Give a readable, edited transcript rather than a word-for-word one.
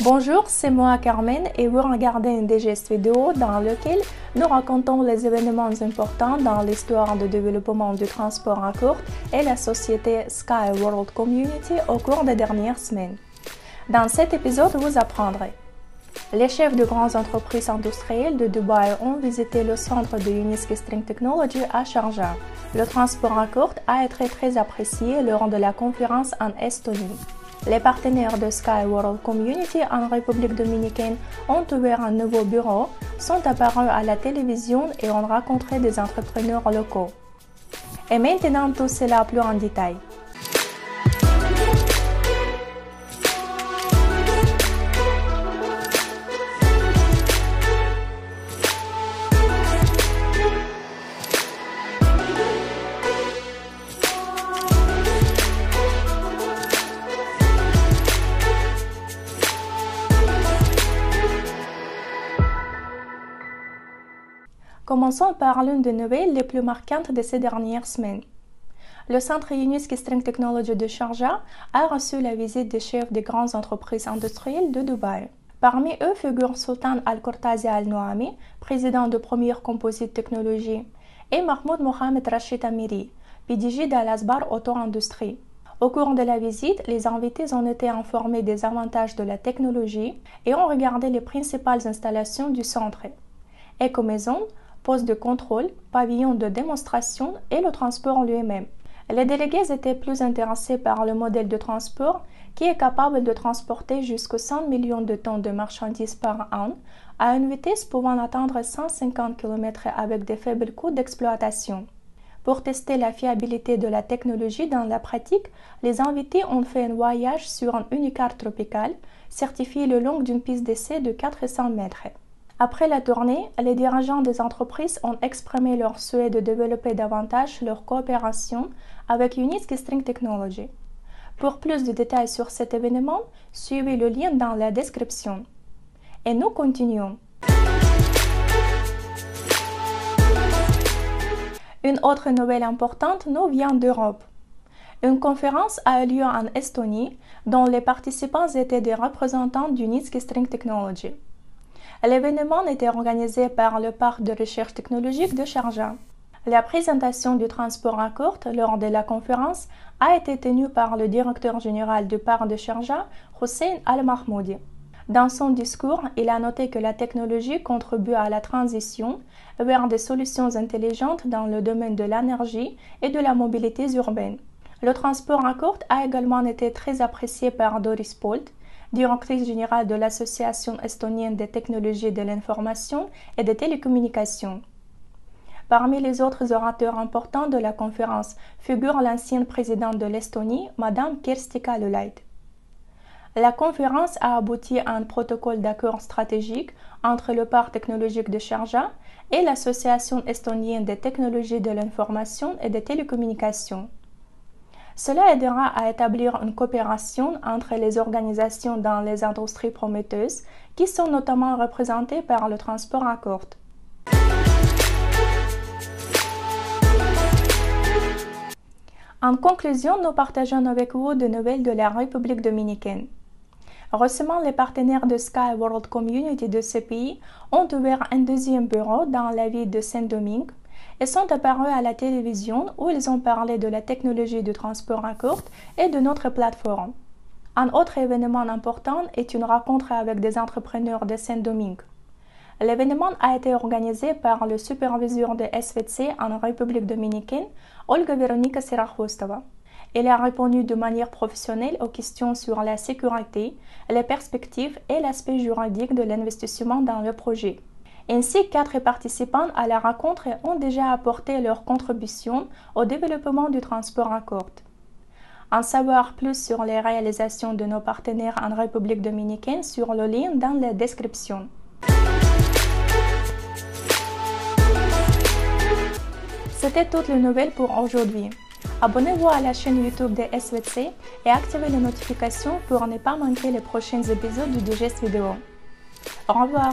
Bonjour, c'est moi Carmen et vous regardez une digeste vidéo dans laquelle nous racontons les événements importants dans l'histoire du développement du transport à courte et la société Sky World Community au cours des dernières semaines. Dans cet épisode, vous apprendrez: les chefs de grandes entreprises industrielles de Dubaï ont visité le centre de Uniski String Technology à Sharjah. Le transport à courte a été très apprécié lors de la conférence en Estonie. Les partenaires de Sky World Community en République dominicaine ont ouvert un nouveau bureau, sont apparus à la télévision et ont rencontré des entrepreneurs locaux. Et maintenant, tout cela plus en détail. Commençons par l'une des nouvelles les plus marquantes de ces dernières semaines. Le centre Uniski String Technology de Sharjah a reçu la visite des chefs des grandes entreprises industrielles de Dubaï. Parmi eux figurent Sultan Al-Qurtazi Al-Noami, président de Premier Composite Technology, et Mahmoud Mohamed Rachid Amiri, PDG d'Al-Asbar Auto Industrie. Au cours de la visite, les invités ont été informés des avantages de la technologie et ont regardé les principales installations du centre: écomaison, poste de contrôle, pavillon de démonstration et le transport lui-même. Les délégués étaient plus intéressés par le modèle de transport qui est capable de transporter jusqu'à 100 millions de tonnes de marchandises par an à une vitesse pouvant atteindre 150 km avec de faibles coûts d'exploitation. Pour tester la fiabilité de la technologie dans la pratique, les invités ont fait un voyage sur un unicar tropical certifié le long d'une piste d'essai de 400 mètres. Après la tournée, les dirigeants des entreprises ont exprimé leur souhait de développer davantage leur coopération avec Uniski String Technology. Pour plus de détails sur cet événement, suivez le lien dans la description. Et nous continuons. Une autre nouvelle importante nous vient d'Europe. Une conférence a eu lieu en Estonie, dont les participants étaient des représentants d'Uniski String Technology. L'événement était organisé par le parc de recherche technologique de Sharjah. La présentation du transport à courte lors de la conférence a été tenue par le directeur général du parc de Sharjah, Hussein Al-Mahmoudi. Dans son discours, il a noté que la technologie contribue à la transition vers des solutions intelligentes dans le domaine de l'énergie et de la mobilité urbaine. Le transport à courte a également été très apprécié par Doris Polt, directrice générale de l'Association estonienne des technologies de l'information et des télécommunications. Parmi les autres orateurs importants de la conférence figure l'ancienne présidente de l'Estonie, Madame Kersti Kaljulaid. La conférence a abouti à un protocole d'accord stratégique entre le parc technologique de Sharjah et l'Association estonienne des technologies de l'information et des télécommunications. Cela aidera à établir une coopération entre les organisations dans les industries prometteuses qui sont notamment représentées par le transport à courte. En conclusion, nous partageons avec vous des nouvelles de la République dominicaine. Récemment, les partenaires de Sky World Community de ce pays ont ouvert un deuxième bureau dans la ville de Saint-Domingue et sont apparus à la télévision où ils ont parlé de la technologie du transport à courte et de notre plateforme. Un autre événement important est une rencontre avec des entrepreneurs de Saint-Domingue. L'événement a été organisé par le superviseur de SVC en République dominicaine, Olga Veronica Serakhvostova. Il a répondu de manière professionnelle aux questions sur la sécurité, les perspectives et l'aspect juridique de l'investissement dans le projet. Ainsi, 4 participants à la rencontre ont déjà apporté leur contribution au développement du transport à courte. En savoir plus sur les réalisations de nos partenaires en République dominicaine sur le lien dans la description. C'était toutes les nouvelles pour aujourd'hui. Abonnez-vous à la chaîne YouTube de SVC et activez les notifications pour ne pas manquer les prochains épisodes du Digest vidéo. Au revoir!